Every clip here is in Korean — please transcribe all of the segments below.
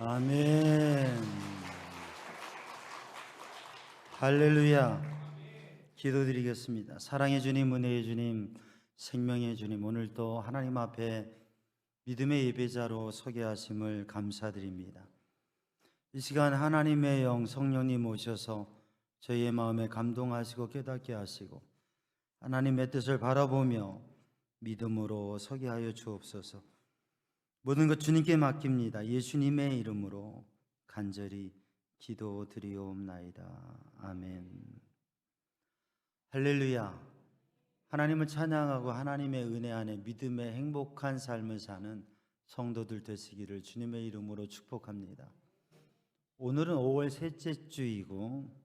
아멘. 할렐루야. 기도드리겠습니다. 사랑의 주님, 은혜의 주님, 생명의 주님, 오늘도 하나님 앞에 믿음의 예배자로 서게 하심을 감사드립니다. 이 시간 하나님의 영 성령님 오셔서 저희의 마음에 감동하시고 깨닫게 하시고 하나님의 뜻을 바라보며 믿음으로 서게 하여 주옵소서. 모든 것 주님께 맡깁니다. 예수님의 이름으로 간절히 기도드리옵나이다. 아멘. 할렐루야. 하나님을 찬양하고 하나님의 은혜 안에 믿음의 행복한 삶을 사는 성도들 되시기를 주님의 이름으로 축복합니다. 오늘은 5월 셋째 주이고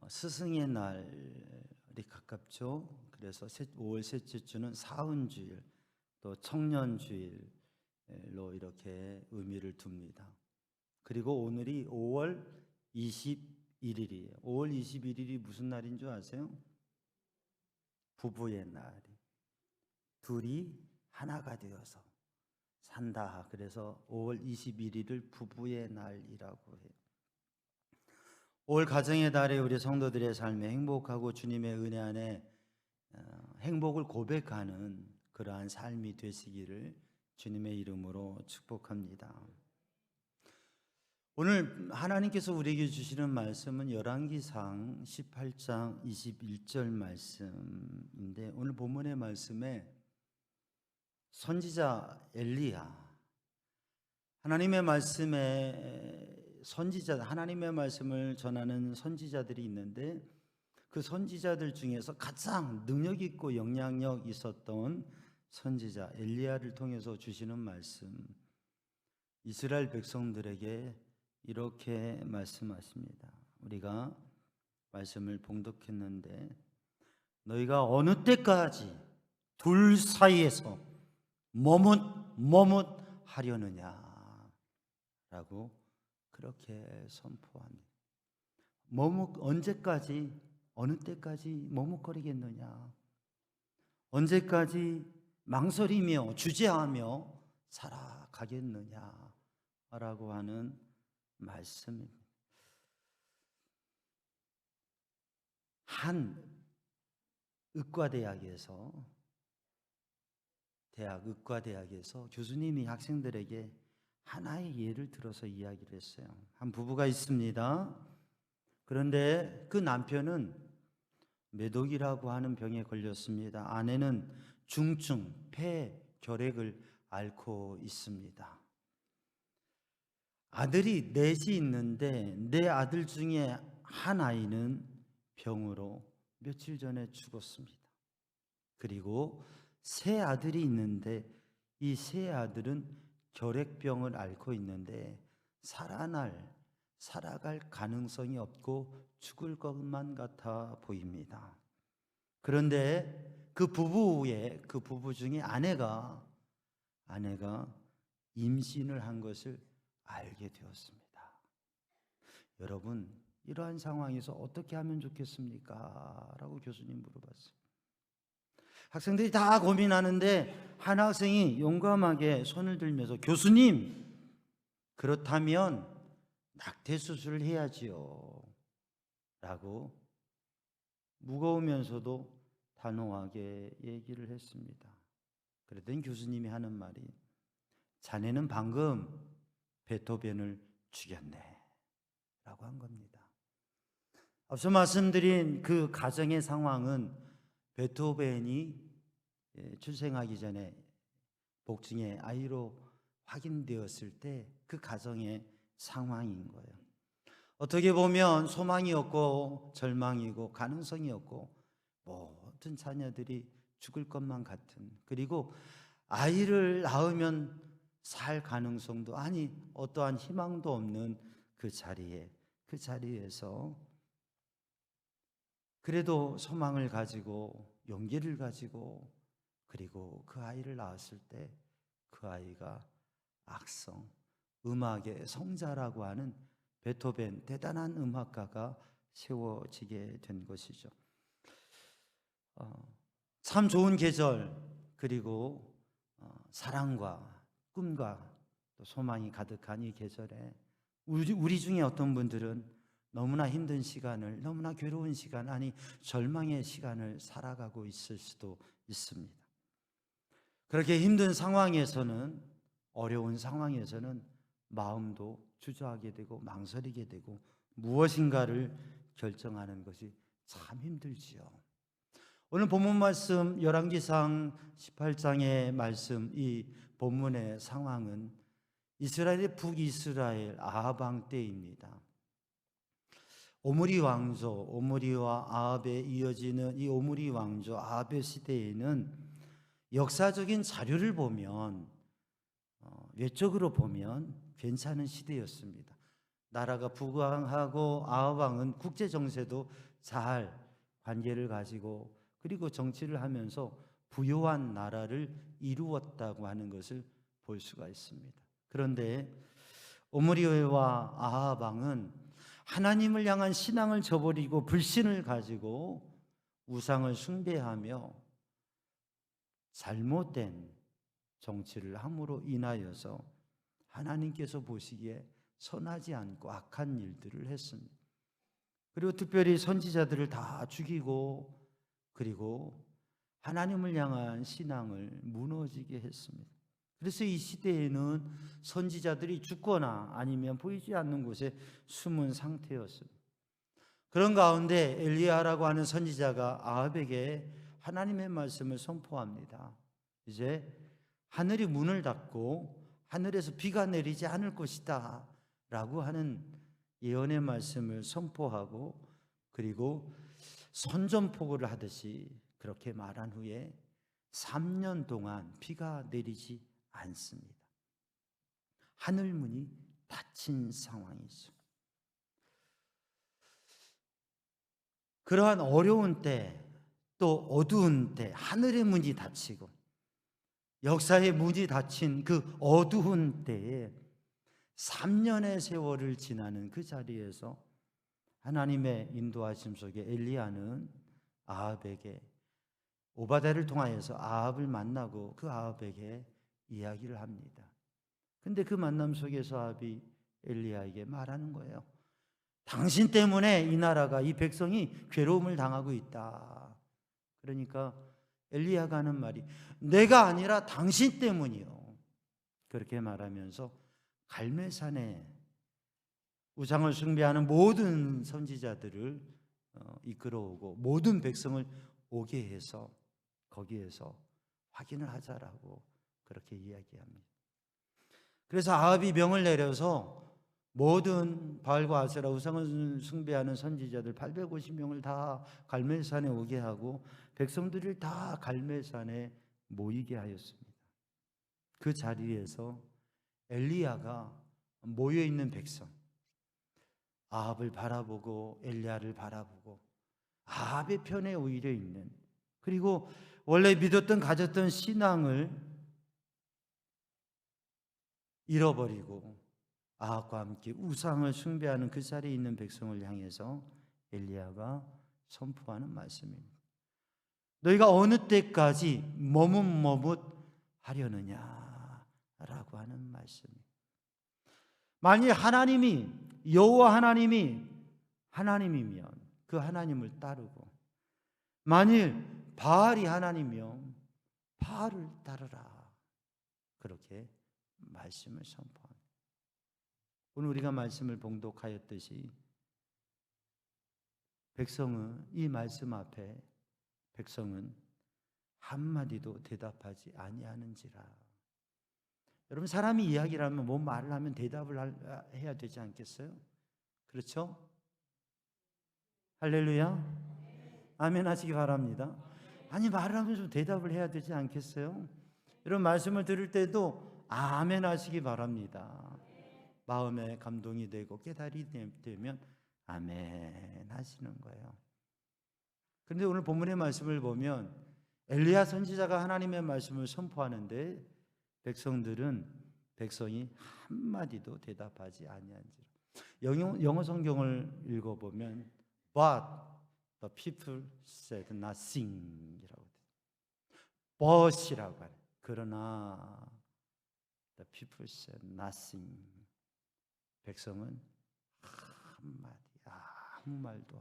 스승의 날이 가깝죠. 그래서 5월 셋째 주는 사은주일, 또 청년주일로 이렇게 의미를 둡니다. 그리고 오늘이 5월 21일이에요. 5월 21일이 무슨 날인 줄 아세요? 부부의 날. 둘이 하나가 되어서 산다. 그래서 5월 21일을 부부의 날이라고 해요. 5월 가정의 달에 우리 성도들의 삶에 행복하고 주님의 은혜 안에 행복을 고백하는 그러한 삶이 되시기를 주님의 이름으로 축복합니다. 오늘 하나님께서 우리에게 주시는 말씀은 열왕기상 18장 21절 말씀인데, 오늘 본문의 말씀에 선지자 엘리야, 하나님의 말씀에 하나님의 말씀을 전하는 선지자들이 있는데, 그 선지자들 중에서 가장 능력 있고 영향력 있었던 선지자 엘리야를 통해서 주시는 말씀, 이스라엘 백성들에게 이렇게 말씀하십니다. 우리가 말씀을 봉독했는데, 너희가 어느 때까지 둘 사이에서 머뭇하려느냐 라고 그렇게 선포합니다. 언제까지, 어느 때까지 머뭇거리겠느냐, 언제까지 망설이며 주저하며 살아가겠느냐 라고 하는 말씀입니다. 한 의과대학에서 교수님이 학생들에게 하나의 예를 들어서 이야기를 했어요. 한 부부가 있습니다. 그런데 그 남편은 매독이라고 하는 병에 걸렸습니다. 아내는 중증 폐결핵을 앓고 있습니다. 아들이 넷이 있는데 네 아들 중에 한 아이는 병으로 며칠 전에 죽었습니다. 그리고 세 아들이 있는데 이 세 아들은 결핵병을 앓고 있는데 살아갈 가능성이 없고 죽을 것만 같아 보입니다. 그런데 그 부부 중에 아내가 임신을 한 것을 알게 되었습니다. 여러분, 이러한 상황에서 어떻게 하면 좋겠습니까? 라고 교수님 물어봤어요. 학생들이 다 고민하는데 한 학생이 용감하게 손을 들면서, 교수님, 그렇다면 낙태 수술을 해야지요 라고 무거우면서도 단호하게 얘기를 했습니다. 그랬더니 교수님이 하는 말이, 자네는 방금 베토벤을 죽였네 라고 한 겁니다. 앞서 말씀드린 그 가정의 상황은 베토벤이 출생하기 전에 복중의 아이로 확인되었을 때 그 가정의 상황인 거예요. 어떻게 보면 소망이 없고 절망이고 가능성이 없고 모든 자녀들이 죽을 것만 같은, 그리고 아이를 낳으면 살 가능성도 어떠한 희망도 없는 그 자리에서 그래도 소망을 가지고 용기를 가지고, 그리고 그 아이를 낳았을 때 그 아이가 악성 음악의 성자라고 하는 베토벤, 대단한 음악가가 세워지게 된 것이죠. 참 좋은 계절, 그리고 사랑과 꿈과 또 소망이 가득한 이 계절에 우리 중에 어떤 분들은 너무나 힘든 시간을, 너무나 괴로운 시간, 아니 절망의 시간을 살아가고 있을 수도 있습니다. 그렇게 힘든 상황에서는, 어려운 상황에서는 마음도 주저하게 되고 망설이게 되고 무엇인가를 결정하는 것이 참 힘들지요. 오늘 본문 말씀 열왕기상 18장의 말씀, 이 본문의 상황은 이스라엘의 북이스라엘 아합 왕 때입니다. 오므리 왕조, 오므리와 아합에 이어지는 이 오므리 왕조 아합의 시대에는 역사적인 자료를 보면 외적으로 보면 괜찮은 시대였습니다. 나라가 부강하고 아합 왕은 국제 정세도 잘 관계를 가지고 그리고 정치를 하면서 부유한 나라를 이루었다고 하는 것을 볼 수가 있습니다. 그런데 오므리와 아합 왕은 하나님을 향한 신앙을 저버리고 불신을 가지고 우상을 숭배하며 잘못된 정치를 함으로 인하여서 하나님께서 보시기에 선하지 않고 악한 일들을 했습니다. 그리고 특별히 선지자들을 다 죽이고 그리고 하나님을 향한 신앙을 무너지게 했습니다. 그래서 이 시대에는 선지자들이 죽거나 아니면 보이지 않는 곳에 숨은 상태였습니다. 그런 가운데 엘리야라고 하는 선지자가 아합에게 하나님의 말씀을 선포합니다. 이제 하늘이 문을 닫고 하늘에서 비가 내리지 않을 것이다 라고 하는 예언의 말씀을 선포하고 그리고 선전포고를 하듯이 그렇게 말한 후에 3년 동안 비가 내리지 않습니다. 하늘문이 닫힌 상황이죠. 그러한 어려운 때, 또 어두운 때 하늘의 문이 닫히고 역사의 문이 닫힌 그 어두운 때에 3년의 세월을 지나는 그 자리에서 하나님의 인도하심 속에 엘리야는 아합에게 오바댜를 통하여서 아합을 만나고 그 아합에게 이야기를 합니다. 근데 그 만남 속에서 아합이 엘리야에게 말하는 거예요. 당신 때문에 이 나라가, 이 백성이 괴로움을 당하고 있다. 그러니까 엘리야가 하는 말이 내가 아니라 당신 때문이요. 그렇게 말하면서 갈멜산에 우상을 숭배하는 모든 선지자들을 이끌어오고 모든 백성을 오게 해서 거기에서 확인을 하자라고 그렇게 이야기합니다. 그래서 아합이 명을 내려서 모든 바알과 아세라 우상을 숭배하는 선지자들 850명을 다 갈멜산에 오게 하고 백성들을 다 갈멜산에 모이게 하였습니다. 그 자리에서 엘리야가 모여있는 백성, 아합을 바라보고 엘리야를 바라보고 아합의 편에 오히려 있는, 그리고 원래 믿었던 가졌던 신앙을 잃어버리고 아합과 함께 우상을 숭배하는 그 자리에 있는 백성을 향해서 엘리야가 선포하는 말씀입니다. 너희가 어느 때까지 머뭇머뭇하려느냐라고 하는 말씀입니다. 만일 하나님이, 여호와 하나님이 하나님이면 그 하나님을 따르고, 만일 바알이 하나님이면 바알을 따르라, 그렇게 말씀을 선포합니다. 오늘 우리가 말씀을 봉독하였듯이 백성은, 이 말씀 앞에 백성은 한마디도 대답하지 아니하는지라. 여러분, 사람이 이야기를 하면 뭐 말을 하면 대답을 해야 되지 않겠어요? 그렇죠? 할렐루야. 아멘 하시기 바랍니다. 아니, 말을 하면 좀 대답을 해야 되지 않겠어요? 이런 말씀을 들을 때도 아멘 하시기 바랍니다. 마음에 감동이 되고 깨달이 되면 아멘 하시는 거예요. 그런데 오늘 본문의 말씀을 보면 엘리야 선지자가 하나님의 말씀을 선포하는데 백성이 한마디도 대답하지 아니한지라. 영어 성경을 읽어보면 But the people said nothing 이라고 돼요. But이라고 하는, 그러나 The people said nothing. 백성은 한마디 아무 말도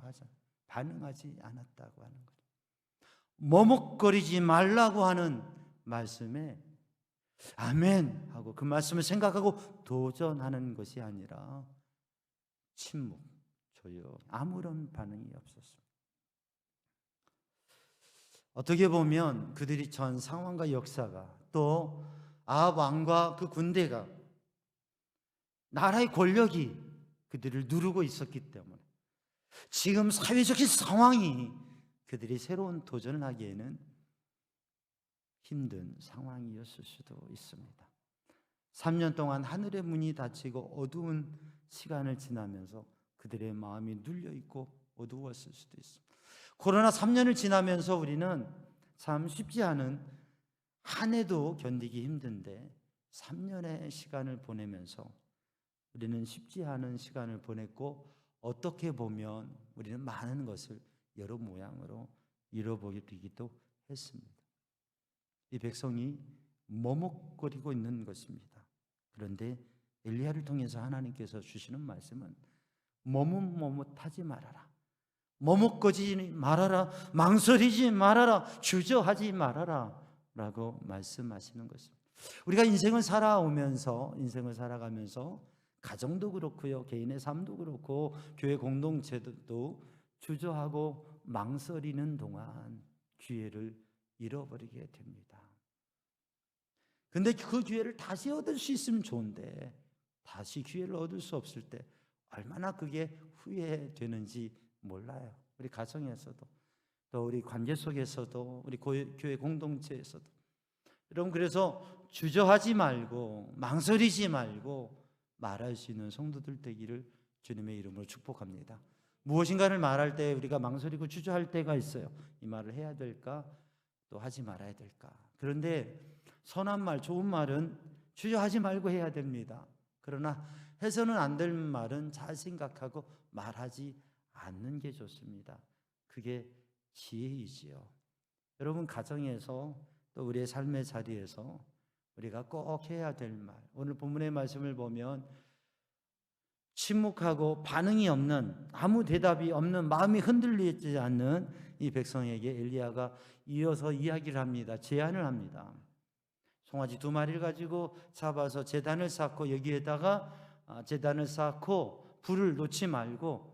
반응하지 않았다고 하는 거죠. 머뭇거리지 말라고 하는 말씀에 아멘 하고 그 말씀을 생각하고 도전하는 것이 아니라 침묵, 조용, 아무런 반응이 없었습니다. 어떻게 보면 그들이 전 상황과 역사가 또 아합 왕과 그 군대가 나라의 권력이 그들을 누르고 있었기 때문에 지금 사회적인 상황이 그들이 새로운 도전을 하기에는 힘든 상황이었을 수도 있습니다. 3년 동안 하늘의 문이 닫히고 어두운 시간을 지나면서 그들의 마음이 눌려있고 어두웠을 수도 있습니다. 코로나 3년을 지나면서 우리는 참 쉽지 않은 한 해도 견디기 힘든데 3년의 시간을 보내면서 우리는 쉽지 않은 시간을 보냈고 어떻게 보면 우리는 많은 것을 여러 모양으로 잃어버리기도 했습니다. 이 백성이 머뭇거리고 있는 것입니다. 그런데 엘리야를 통해서 하나님께서 주시는 말씀은 머뭇머뭇하지 말아라, 머뭇거리지 말아라, 망설이지 말아라, 주저하지 말아라 라고 말씀하시는 것입니다. 우리가 인생을 살아가면서 가정도 그렇고요, 개인의 삶도 그렇고 교회 공동체도 주저하고 망설이는 동안 기회를 잃어버리게 됩니다. 근데 그 기회를 다시 얻을 수 있으면 좋은데 다시 기회를 얻을 수 없을 때 얼마나 그게 후회되는지 몰라요. 우리 가정에서도 또 우리 관계 속에서도 우리 교회 공동체에서도. 여러분, 그래서 주저하지 말고 망설이지 말고 말할 수 있는 성도들 되기를 주님의 이름으로 축복합니다. 무엇인가를 말할 때 우리가 망설이고 주저할 때가 있어요. 이 말을 해야 될까? 또 하지 말아야 될까? 그런데 선한 말, 좋은 말은 주저하지 말고 해야 됩니다. 그러나 해서는 안 될 말은 잘 생각하고 말하지 않는 게 좋습니다. 그게 지혜이지요. 여러분, 가정에서 또 우리의 삶의 자리에서 우리가 꼭 해야 될 말, 오늘 본문의 말씀을 보면 침묵하고 반응이 없는, 아무 대답이 없는, 마음이 흔들리지 않는 이 백성에게 엘리야가 이어서 이야기를 합니다. 제안을 합니다. 송아지 2마리를 가지고 잡아서 제단을 쌓고 여기에다가 제단을 쌓고 불을 놓지 말고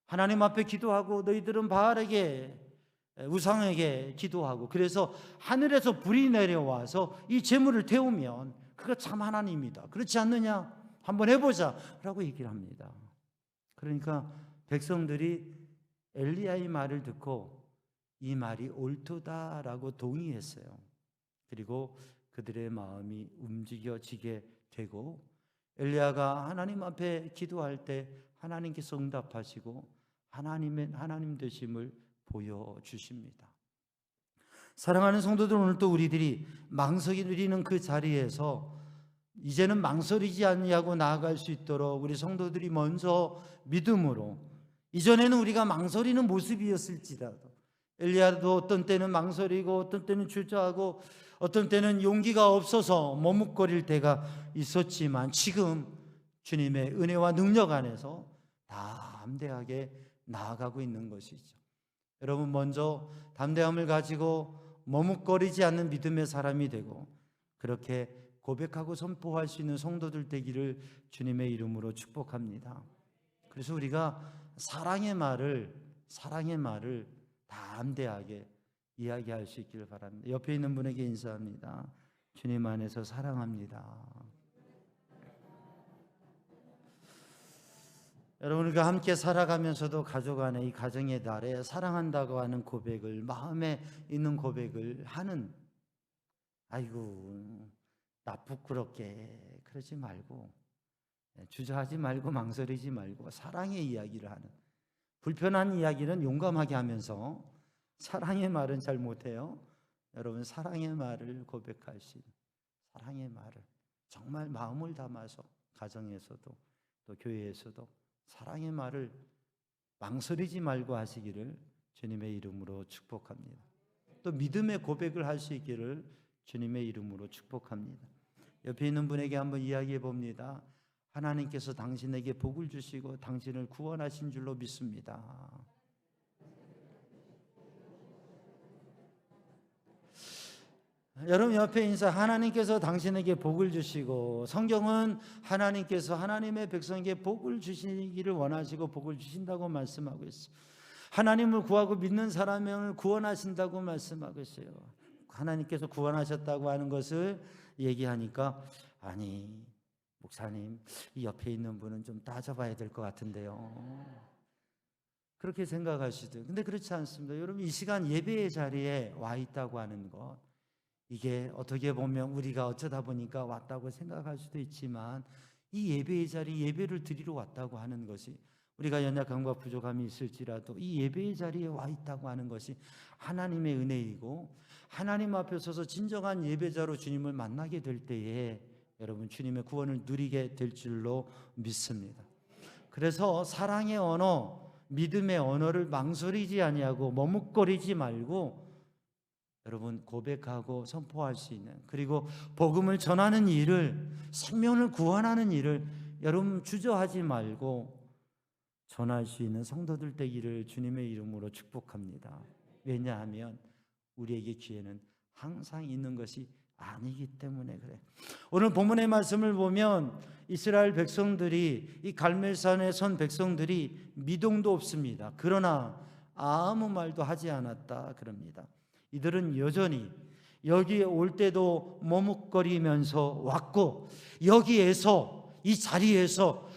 하나님 앞에 기도하고 너희들은 바알에게, 우상에게 기도하고, 그래서 하늘에서 불이 내려와서 이 제물을 태우면 그거 참 하나님이다, 그렇지 않느냐, 한번 해보자 라고 얘기를 합니다. 그러니까 백성들이 엘리야의 말을 듣고 이 말이 옳도다라고 동의했어요. 그리고 그들의 마음이 움직여지게 되고 엘리야가 하나님 앞에 기도할 때 하나님께서 응답하시고 하나님 되심을 보여주십니다. 사랑하는 성도들, 오늘 또 우리들이 망설이는 그 자리에서 이제는 망설이지 않냐고 나아갈 수 있도록 우리 성도들이 먼저 믿음으로, 이전에는 우리가 망설이는 모습이었을지라도 엘리야도 어떤 때는 망설이고 어떤 때는 주저하고 어떤 때는 용기가 없어서 머뭇거릴 때가 있었지만 지금 주님의 은혜와 능력 안에서 담대하게 나아가고 있는 것이죠. 여러분, 먼저 담대함을 가지고 머뭇거리지 않는 믿음의 사람이 되고 그렇게 고백하고 선포할 수 있는 성도들 되기를 주님의 이름으로 축복합니다. 그래서 우리가 사랑의 말을 담대하게 이야기할 수 있기를 바랍니다. 옆에 있는 분에게 인사합니다. 주님 안에서 사랑합니다. 여러분, 우리가 함께 살아가면서도 가족 안에, 이 가정의 달에 사랑한다고 하는 고백을, 마음에 있는 고백을 하는, 아이고 나 부끄럽게 그러지 말고, 주저하지 말고 망설이지 말고 사랑의 이야기를 하는, 불편한 이야기는 용감하게 하면서 사랑의 말은 잘 못해요. 여러분, 사랑의 말을 고백할 수 있는, 사랑의 말을 정말 마음을 담아서 가정에서도 또 교회에서도 사랑의 말을 망설이지 말고 하시기를 주님의 이름으로 축복합니다. 또 믿음의 고백을 할 수 있기를 주님의 이름으로 축복합니다. 옆에 있는 분에게 한번 이야기해 봅니다. 하나님께서 당신에게 복을 주시고 당신을 구원하신 줄로 믿습니다. 여러분 옆에 인사, 하나님께서 당신에게 복을 주시고, 성경은 하나님께서 하나님의 백성에게 복을 주시기를 원하시고 복을 주신다고 말씀하고 있어요. 하나님을 구하고 믿는 사람을 구원하신다고 말씀하고 있어요. 하나님께서 구원하셨다고 하는 것을 얘기하니까, 아니 목사님, 이 옆에 있는 분은 좀 따져봐야 될 것 같은데요, 그렇게 생각하시죠. 근데 그렇지 않습니다. 여러분, 이 시간 예배의 자리에 와 있다고 하는 것, 이게 어떻게 보면 우리가 어쩌다 보니까 왔다고 생각할 수도 있지만, 이 예배의 자리, 예배를 드리러 왔다고 하는 것이, 우리가 연약함과 부족함이 있을지라도 이 예배의 자리에 와 있다고 하는 것이 하나님의 은혜이고, 하나님 앞에 서서 진정한 예배자로 주님을 만나게 될 때에 여러분 주님의 구원을 누리게 될 줄로 믿습니다. 그래서 사랑의 언어, 믿음의 언어를 망설이지 아니하고 머뭇거리지 말고 여러분 고백하고 선포할 수 있는, 그리고 복음을 전하는 일을, 생명을 구원하는 일을 여러분 주저하지 말고 전할 수 있는 성도들 되기를 주님의 이름으로 축복합니다. 왜냐하면 우리에게 기회는 항상 있는 것이 아니기 때문에 그래. 오늘 본문의 말씀을 보면 이스라엘 백성들이, 이 갈멜산에 선 백성들이 미동도 없습니다. 그러나 아무 말도 하지 않았다 그럽니다. 이들은 여전히 여기에 올 때도 머뭇거리면서 왔고, 여기에서, 이 자리에서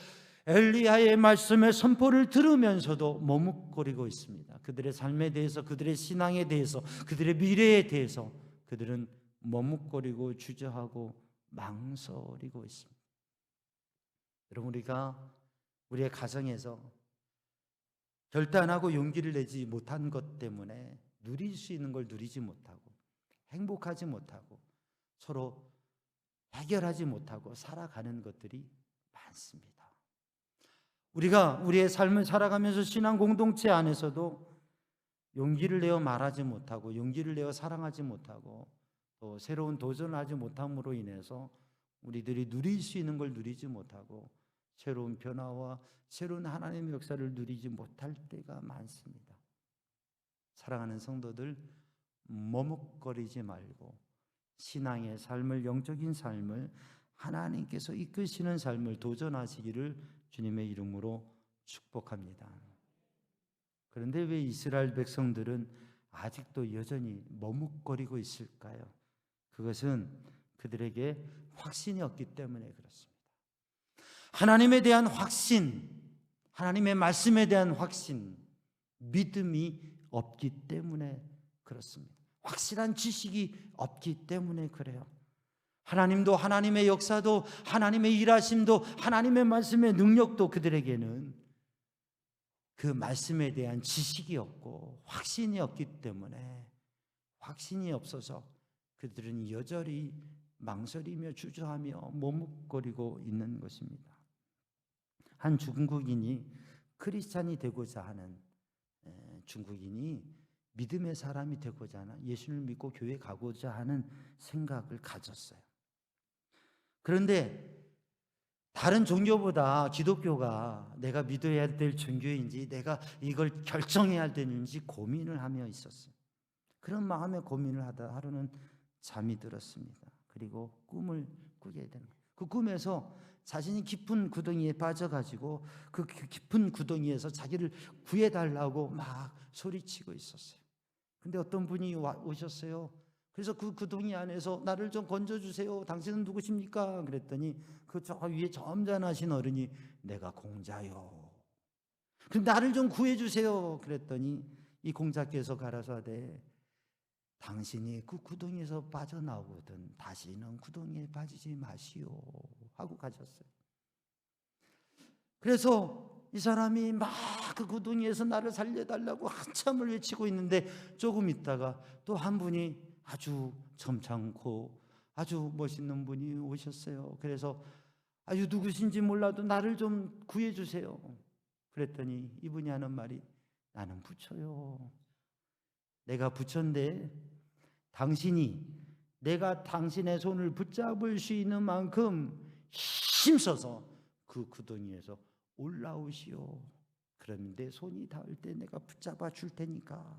엘리야의 말씀의 선포를 들으면서도 머뭇거리고 있습니다. 그들의 삶에 대해서, 그들의 신앙에 대해서, 그들의 미래에 대해서 그들은 머뭇거리고 주저하고 망설이고 있습니다. 여러분, 우리가 우리의 가정에서 결단하고 용기를 내지 못한 것 때문에 누릴 수 있는 걸 누리지 못하고, 행복하지 못하고, 서로 해결하지 못하고 살아가는 것들이 많습니다. 우리가 우리의 삶을 살아가면서 신앙 공동체 안에서도 용기를 내어 말하지 못하고, 용기를 내어 사랑하지 못하고, 또 새로운 도전을 하지 못함으로 인해서 우리들이 누릴 수 있는 걸 누리지 못하고, 새로운 변화와 새로운 하나님의 역사를 누리지 못할 때가 많습니다. 사랑하는 성도들, 머뭇거리지 말고 신앙의 삶을, 영적인 삶을, 하나님께서 이끄시는 삶을 도전하시기를 주님의 이름으로 축복합니다. 그런데 왜 이스라엘 백성들은 아직도 여전히 머뭇거리고 있을까요? 그것은 그들에게 확신이 없기 때문에 그렇습니다. 하나님에 대한 확신, 하나님의 말씀에 대한 확신, 믿음이 없기 때문에 그렇습니다. 확실한 지식이 없기 때문에 그래요. 하나님도, 하나님의 역사도, 하나님의 일하심도, 하나님의 말씀의 능력도 그들에게는 그 말씀에 대한 지식이 없고 확신이 없기 때문에, 확신이 없어서 그들은 여전히 망설이며 주저하며 머뭇거리고 있는 것입니다. 한 중국인이, 크리스찬이 되고자 하는 중국인이 믿음의 사람이 되고자 하는, 예수를 믿고 교회 가고자 하는 생각을 가졌어요. 그런데 다른 종교보다 기독교가 내가 믿어야 될 종교인지, 내가 이걸 결정해야 되는지 고민을 하며 있었어요. 그런 마음에 고민을 하다 하루는 잠이 들었습니다. 그리고 꿈을 꾸게 되는 거예요. 그 꿈에서 자신이 깊은 구덩이에 빠져가지고 그 깊은 구덩이에서 자기를 구해달라고 막 소리치고 있었어요. 근데 어떤 분이 오셨어요. 그래서 그 구덩이 안에서 나를 좀 건져주세요. 당신은 누구십니까? 그랬더니 그 저 위에 점잖으신 어른이, 내가 공자요. 그럼 나를 좀 구해주세요. 그랬더니 이 공자께서 가라사대, 당신이 그 구덩이에서 빠져나오거든 다시는 구덩이에 빠지지 마시오 하고 가셨어요. 그래서 이 사람이 막 그 구덩이에서 나를 살려달라고 한참을 외치고 있는데, 조금 있다가 또 한 분이 아주 점잖고 아주 멋있는 분이 오셨어요. 그래서 아주 누구신지 몰라도 나를 좀 구해주세요. 그랬더니 이분이 하는 말이, 나는 부처요. 내가 부처인데 당신이 내가 당신의 손을 붙잡을 수 있는 만큼 힘써서 그 구덩이에서 올라오시오. 그러면 내 손이 닿을 때 내가 붙잡아 줄 테니까.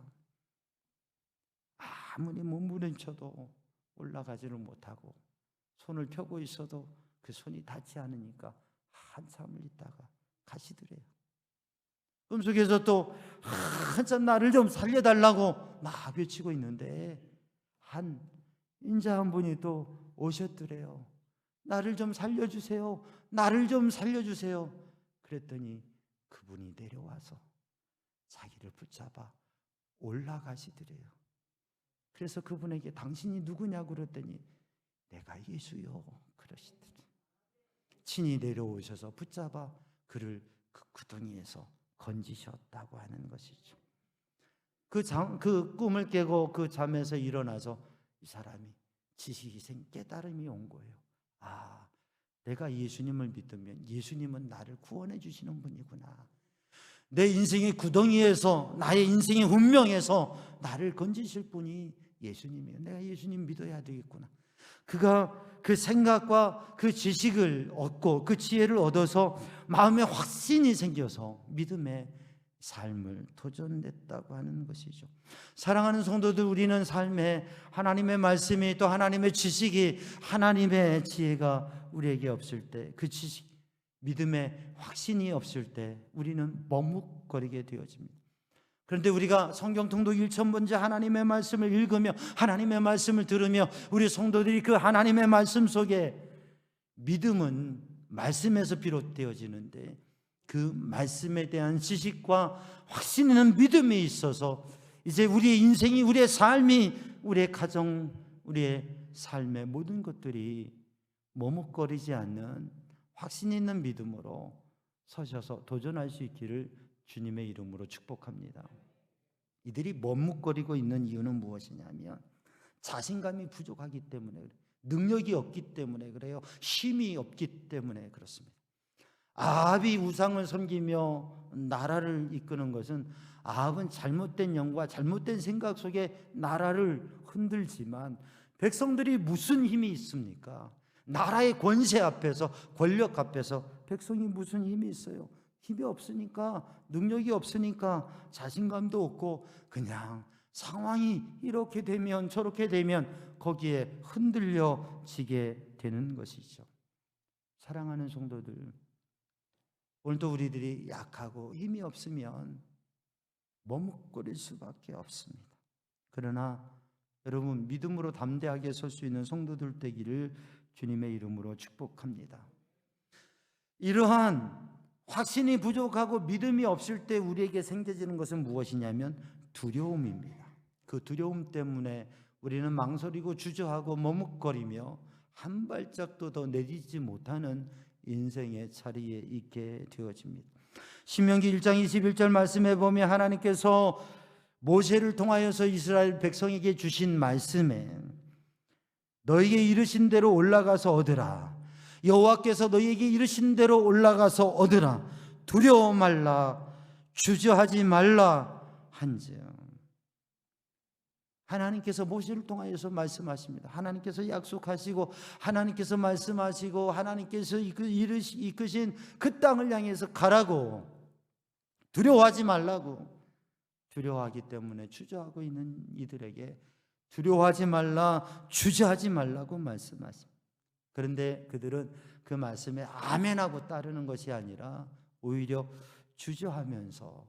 아무리 몸부림쳐도 올라가지를 못하고 손을 펴고 있어도 그 손이 닿지 않으니까 한참을 있다가 가시더래요. 꿈속에서 또 한참 나를 좀 살려달라고 막 외치고 있는데 인자 한 분이 또 오셨더래요. 나를 좀 살려주세요. 나를 좀 살려주세요. 그랬더니 그분이 내려와서 자기를 붙잡아 올라가시더래요. 그래서 그분에게 당신이 누구냐고 그랬더니 내가 예수요 그러시더래요. 친히 내려오셔서 붙잡아 그를 그 구덩이에서 건지셨다고 하는 것이죠. 그 꿈을 깨고 그 잠에서 일어나서 이 사람이 지식이 깨달음이 온 거예요. 내가 예수님을 믿으면 예수님은 나를 구원해 주시는 분이구나. 내 인생의 구덩이에서, 나의 인생의 운명에서 나를 건지실 분이 예수님이에요. 내가 예수님 믿어야 되겠구나. 그가 그 생각과 그 지식을 얻고 그 지혜를 얻어서 마음에 확신이 생겨서 믿음의 삶을 도전했다고 하는 것이죠. 사랑하는 성도들, 우리는 삶에 하나님의 말씀이 또 하나님의 지식이, 하나님의 지혜가 우리에게 없을 때, 그 지식, 믿음의 확신이 없을 때 우리는 머뭇거리게 되어집니다. 그런데 우리가 성경 통독 1000번째 하나님의 말씀을 읽으며 하나님의 말씀을 들으며 우리 성도들이 그 하나님의 말씀 속에, 믿음은 말씀에서 비롯되어지는데 그 말씀에 대한 지식과 확신 있는 믿음이 있어서 이제 우리의 인생이, 우리의 삶이, 우리의 가정, 우리의 삶의 모든 것들이 머뭇거리지 않는 확신 있는 믿음으로 서셔서 도전할 수 있기를 주님의 이름으로 축복합니다. 이들이 머뭇거리고 있는 이유는 무엇이냐면 자신감이 부족하기 때문에 그래요. 능력이 없기 때문에 그래요. 힘이 없기 때문에 그렇습니다. 아합이 우상을 섬기며 나라를 이끄는 것은, 아합은 잘못된 영과 잘못된 생각 속에 나라를 흔들지만 백성들이 무슨 힘이 있습니까? 나라의 권세 앞에서, 권력 앞에서 백성이 무슨 힘이 있어요? 힘이 없으니까, 능력이 없으니까 자신감도 없고 그냥 상황이 이렇게 되면 저렇게 되면 거기에 흔들려지게 되는 것이죠. 사랑하는 성도들, 오늘도 우리들이 약하고 힘이 없으면 머뭇거릴 수밖에 없습니다. 그러나 여러분, 믿음으로 담대하게 설 수 있는 성도들 되기를 주님의 이름으로 축복합니다. 이러한 확신이 부족하고 믿음이 없을 때 우리에게 생겨지는 것은 무엇이냐면 두려움입니다. 그 두려움 때문에 우리는 망설이고 주저하고 머뭇거리며 한 발짝도 더 내딛지 못하는 인생의 자리에 있게 되어집니다. 신명기 1장 21절 말씀에 보면 하나님께서 모세를 통하여서 이스라엘 백성에게 주신 말씀에 너에게 이르신 대로 올라가서 얻으라. 여호와께서 너희에게 이르신 대로 올라가서 얻으라. 두려워 말라. 주저하지 말라 한즉. 하나님께서 모세를 통하여서 말씀하십니다. 하나님께서 약속하시고 하나님께서 말씀하시고 하나님께서 이끄신 그 땅을 향해서 가라고, 두려워하지 말라고. 두려워하기 때문에 주저하고 있는 이들에게 두려워하지 말라, 주저하지 말라고 말씀하십니다. 그런데 그들은 그 말씀에 아멘하고 따르는 것이 아니라 오히려 주저하면서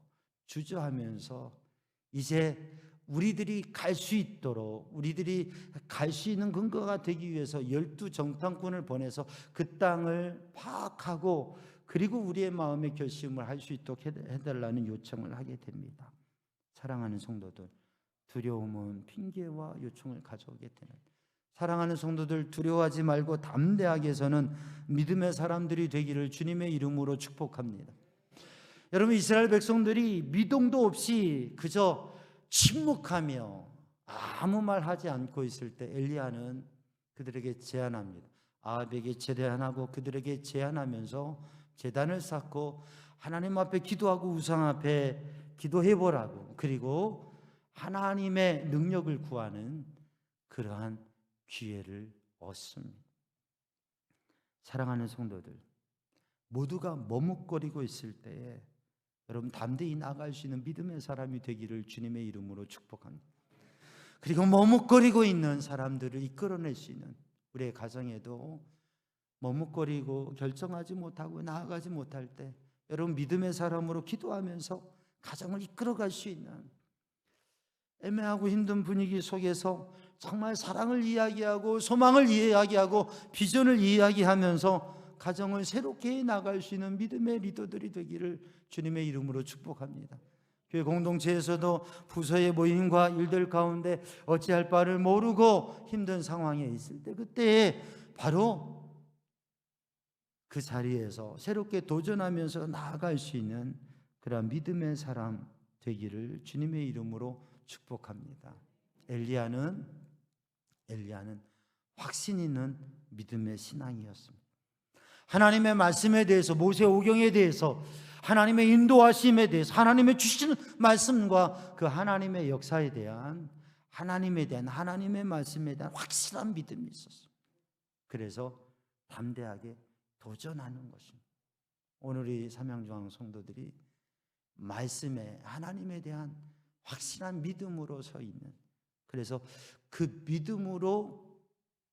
이제 우리들이 갈 수 있도록, 우리들이 갈 수 있는 근거가 되기 위해서 12정탐꾼을 보내서 그 땅을 파악하고 그리고 우리의 마음의 결심을 할 수 있도록 해달라는 요청을 하게 됩니다. 사랑하는 성도들, 두려움은 핑계와 요청을 가져오게 되는, 사랑하는 성도들, 두려워하지 말고 담대하게 서는 믿음의 사람들이 되기를 주님의 이름으로 축복합니다. 여러분, 이스라엘 백성들이 미동도 없이 그저 침묵하며 아무 말 하지 않고 있을 때 엘리야는 그들에게 제안합니다. 아합에게 제안하고 그들에게 제안하면서 제단을 쌓고 하나님 앞에 기도하고 우상 앞에 기도해보라고, 그리고 하나님의 능력을 구하는 그러한 기회를 얻습니다. 사랑하는 성도들, 모두가 머뭇거리고 있을 때에 여러분 담대히 나아갈 수 있는 믿음의 사람이 되기를 주님의 이름으로 축복합니다. 그리고 머뭇거리고 있는 사람들을 이끌어낼 수 있는, 우리의 가정에도 머뭇거리고 결정하지 못하고 나아가지 못할 때 여러분 믿음의 사람으로 기도하면서 가정을 이끌어갈 수 있는, 애매하고 힘든 분위기 속에서 정말 사랑을 이야기하고 소망을 이야기하고 비전을 이야기하면서 가정을 새롭게 나갈 수 있는 믿음의 리더들이 되기를 주님의 이름으로 축복합니다. 교회 공동체에서도 부서의 모임과 일들 가운데 어찌할 바를 모르고 힘든 상황에 있을 때, 그때에 바로 그 자리에서 새롭게 도전하면서 나아갈 수 있는 그런 믿음의 사람 되기를 주님의 이름으로 축복합니다. 엘리야는 확신 있는 믿음의 신앙이었습니다. 하나님의 말씀에 대해서, 모세 오경에 대해서, 하나님의 인도하심에 대해서, 하나님의 주시는 말씀과 그 하나님의 역사에 대한, 하나님의 말씀에 대한 확실한 믿음이 있었습니다. 그래서 담대하게 도전하는 것입니다. 오늘 이 삼양중앙 성도들이 말씀에, 하나님에 대한 확실한 믿음으로 서 있는, 그래서 그 믿음으로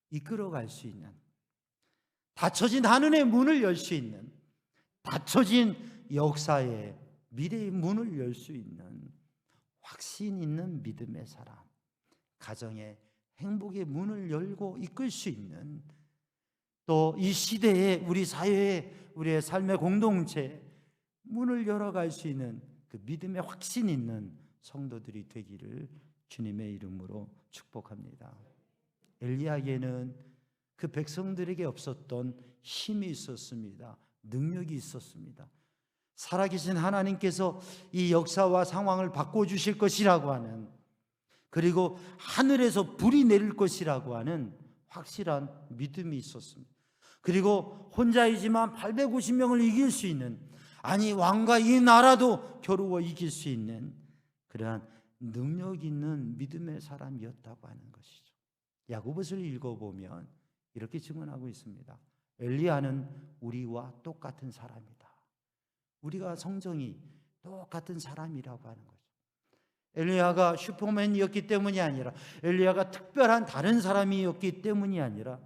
이끌어갈 수 있는, 닫혀진 하늘의 문을 열 수 있는, 닫혀진 역사의 미래의 문을 열 수 있는 확신 있는 믿음의 사람, 가정의 행복의 문을 열고 이끌 수 있는, 또 이 시대에 우리 사회에 우리의 삶의 공동체 문을 열어갈 수 있는 그 믿음의 확신 있는 성도들이 되기를 주님의 이름으로 축복합니다. 엘리야에게는 그 백성들에게 없었던 힘이 있었습니다. 능력이 있었습니다. 살아계신 하나님께서 이 역사와 상황을 바꿔주실 것이라고 하는, 그리고 하늘에서 불이 내릴 것이라고 하는 확실한 믿음이 있었습니다. 그리고 혼자이지만 850명을 이길 수 있는, 아니 왕과 이 나라도 겨루어 이길 수 있는 그러한 능력 있는 믿음의 사람이었다고 하는 것이죠. 야고보서를 읽어보면 이렇게 증언하고 있습니다. 엘리야는 우리와 똑같은 사람이다. 우리가 성정이 똑같은 사람이라고 하는 거죠. 엘리야가 슈퍼맨이었기 때문이 아니라, 엘리야가 특별한 다른 사람이었기 때문이 아니라,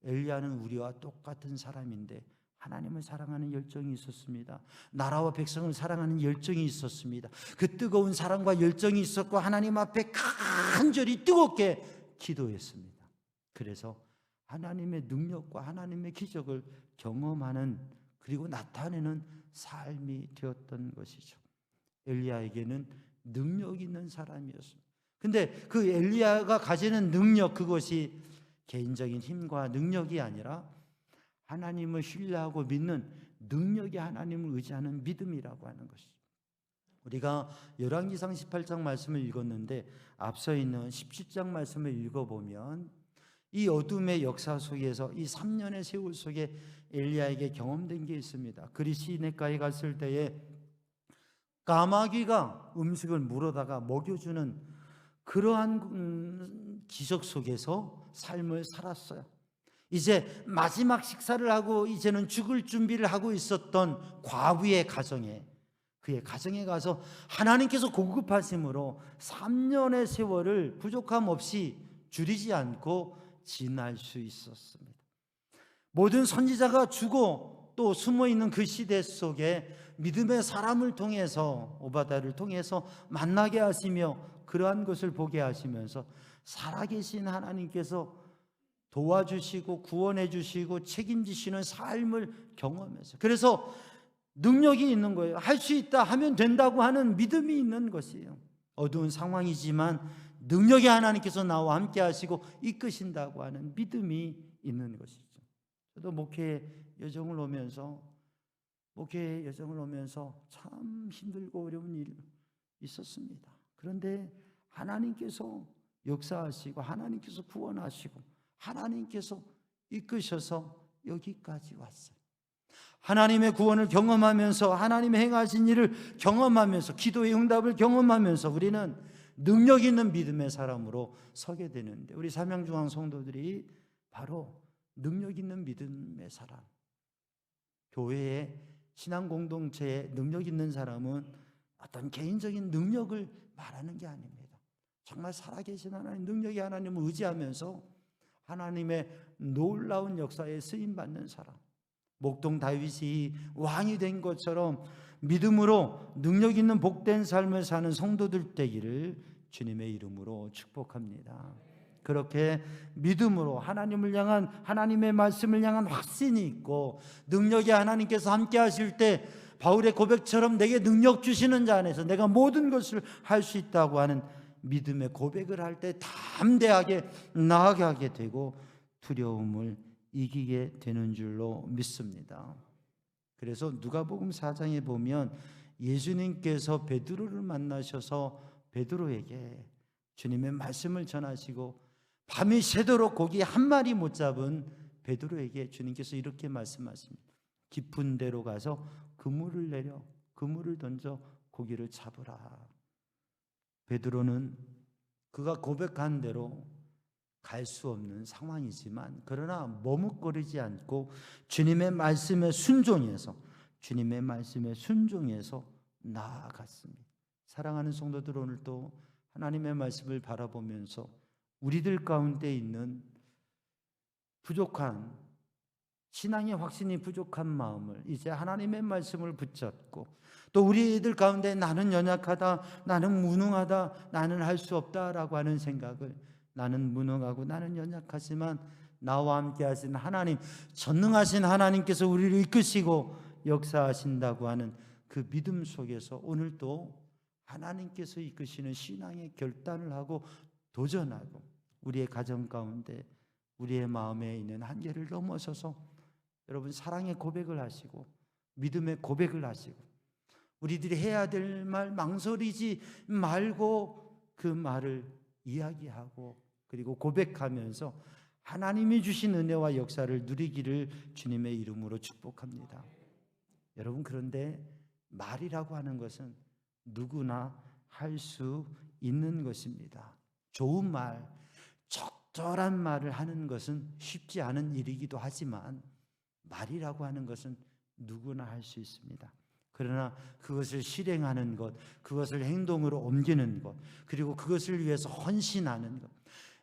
엘리야는 우리와 똑같은 사람인데 하나님을 사랑하는 열정이 있었습니다. 나라와 백성을 사랑하는 열정이 있었습니다. 그 뜨거운 사랑과 열정이 있었고 하나님 앞에 간절히 뜨겁게 기도했습니다. 그래서 하나님의 능력과 하나님의 기적을 경험하는, 그리고 나타내는 삶이 되었던 것이죠. 엘리야에게는 능력 있는 사람이었습니다. 근데 그 엘리야가 가지는 능력, 그것이 개인적인 힘과 능력이 아니라 하나님을 신뢰하고 믿는 능력이 하나님을 의지하는 믿음이라고 하는 것이죠. 우리가 열왕기상 18장 말씀을 읽었는데 앞서 있는 17장 말씀을 읽어보면 이 어둠의 역사 속에서 이 3년의 세월 속에 엘리야에게 경험된 게 있습니다. 그리 시내가에 갔을 때에 까마귀가 음식을 물어다가 먹여주는 그러한 기적 속에서 삶을 살았어요. 이제 마지막 식사를 하고 이제는 죽을 준비를 하고 있었던 과부의 가정에, 그의 가정에 가서 하나님께서 공급하심으로 3년의 세월을 부족함 없이 줄이지 않고 지날 수 있었습니다. 모든 선지자가 죽어 또 숨어있는 그 시대 속에 믿음의 사람을 통해서, 오바다를 통해서 만나게 하시며 그러한 것을 보게 하시면서 살아계신 하나님께서 도와주시고 구원해 주시고 책임지시는 삶을 경험해서, 그래서 능력이 있는 거예요. 할 수 있다, 하면 된다고 하는 믿음이 있는 것이에요. 어두운 상황이지만 능력이 하나님께서 나와 함께 하시고 이끄신다고 하는 믿음이 있는 것이죠. 저도 목회 여정을 오면서 참 힘들고 어려운 일이 있었습니다. 그런데 하나님께서 역사하시고 하나님께서 구원하시고 하나님께서 이끄셔서 여기까지 왔어요. 하나님의 구원을 경험하면서, 하나님의 행하신 일을 경험하면서, 기도의 응답을 경험하면서 우리는 능력 있는 믿음의 사람으로 서게 되는데, 우리 삼양중앙 성도들이 바로 능력 있는 믿음의 사람, 교회의 신앙 공동체에 능력 있는 사람은 어떤 개인적인 능력을 말하는 게 아닙니다. 정말 살아계신 하나님, 능력의 하나님을 의지하면서 하나님의 놀라운 역사에 쓰임받는 사람, 목동 다윗이 왕이 된 것처럼 믿음으로 능력 있는 복된 삶을 사는 성도들 되기를 주님의 이름으로 축복합니다. 그렇게 믿음으로 하나님을 향한, 하나님의 말씀을 향한 확신이 있고, 능력이 하나님께서 함께 하실 때 바울의 고백처럼 내게 능력 주시는 자 안에서 내가 모든 것을 할 수 있다고 하는 믿음의 고백을 할 때 담대하게 나아가게 되고 두려움을 이기게 되는 줄로 믿습니다. 그래서 누가복음 4장에 보면 예수님께서 베드로를 만나셔서 베드로에게 주님의 말씀을 전하시고, 밤이 새도록 고기 한 마리 못 잡은 베드로에게 주님께서 이렇게 말씀하십니다. 깊은 데로 가서 그물을 내려 그물을 던져 고기를 잡으라. 베드로는 그가 고백한 대로 갈 수 없는 상황이지만, 그러나 머뭇거리지 않고 주님의 말씀에 순종해서 나아갔습니다. 사랑하는 성도들, 오늘도 하나님의 말씀을 바라보면서 우리들 가운데 있는 부족한, 신앙의 확신이 부족한 마음을 이제 하나님의 말씀을 붙잡고, 또 우리들 가운데 나는 연약하다, 나는 무능하다, 나는 할 수 없다라고 하는 생각을, 나는 무능하고 나는 연약하지만 나와 함께 하신 하나님, 전능하신 하나님께서 우리를 이끄시고 역사하신다고 하는 그 믿음 속에서 오늘도 하나님께서 이끄시는 신앙의 결단을 하고 도전하고, 우리의 가정 가운데 우리의 마음에 있는 한계를 넘어서서 여러분 사랑의 고백을 하시고 믿음의 고백을 하시고, 우리들이 해야 될 말 망설이지 말고 그 말을 이야기하고 그리고 고백하면서 하나님이 주신 은혜와 역사를 누리기를 주님의 이름으로 축복합니다. 여러분, 그런데 말이라고 하는 것은 누구나 할 수 있는 것입니다. 좋은 말, 적절한 말을 하는 것은 쉽지 않은 일이기도 하지만 말이라고 하는 것은 누구나 할 수 있습니다. 그러나 그것을 실행하는 것, 그것을 행동으로 옮기는 것, 그리고 그것을 위해서 헌신하는 것,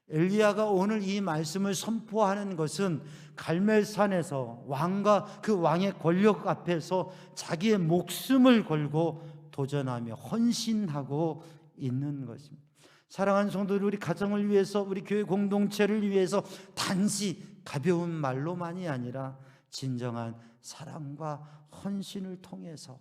엘리야가 오늘 이 말씀을 선포하는 것은 갈멜산에서 왕과 그 왕의 권력 앞에서 자기의 목숨을 걸고 도전하며 헌신하고 있는 것입니다. 사랑하는 성도들, 우리 가정을 위해서, 우리 교회 공동체를 위해서 단지 가벼운 말로만이 아니라 진정한 사랑과 헌신을 통해서,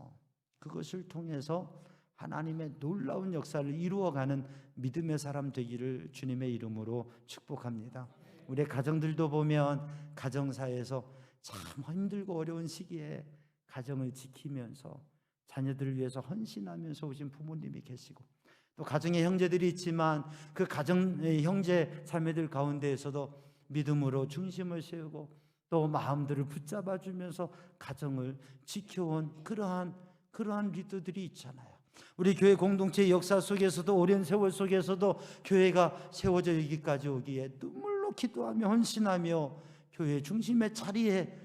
그것을 통해서 하나님의 놀라운 역사를 이루어가는 믿음의 사람 되기를 주님의 이름으로 축복합니다. 우리 가정들도 보면 가정사에서 참 힘들고 어려운 시기에 가정을 지키면서 자녀들을 위해서 헌신하면서 오신 부모님이 계시고, 또 가정의 형제들이 있지만 그 가정의 형제 자매들 가운데에서도 믿음으로 중심을 세우고 또 마음들을 붙잡아 주면서 가정을 지켜온 그러한 리더들이 있잖아요. 우리 교회 공동체의 역사 속에서도, 오랜 세월 속에서도 교회가 세워져 여기까지 오기에 눈물로 기도하며 헌신하며 교회 중심의 자리에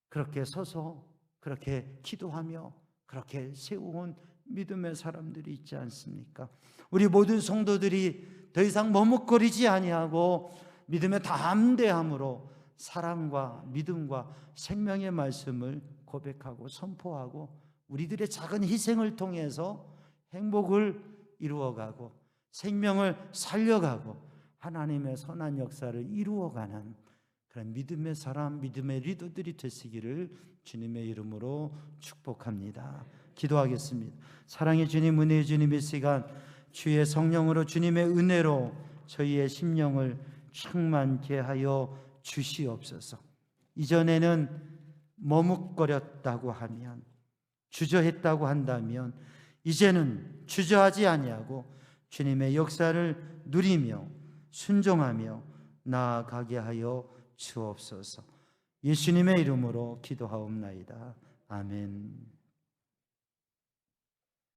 그렇게 서서 그렇게 기도하며 그렇게 세워온 믿음의 사람들이 있지 않습니까? 우리 모든 성도들이 더 이상 머뭇거리지 아니하고 믿음의 담대함으로 사랑과 믿음과 생명의 말씀을 고백하고 선포하고 우리들의 작은 희생을 통해서 행복을 이루어가고 생명을 살려가고 하나님의 선한 역사를 이루어가는 그런 믿음의 사람, 믿음의 리더들이 되시기를 주님의 이름으로 축복합니다. 기도하겠습니다. 사랑의 주님, 은혜의 주님, 이 시간 주의 성령으로, 주님의 은혜로 저희의 심령을 충만케 하여 주시옵소서. 이전에는 머뭇거렸다고 하면, 주저했다고 한다면 이제는 주저하지 아니하고 주님의 역사를 누리며 순종하며 나아가게 하여 주옵소서. 예수님의 이름으로 기도하옵나이다. 아멘.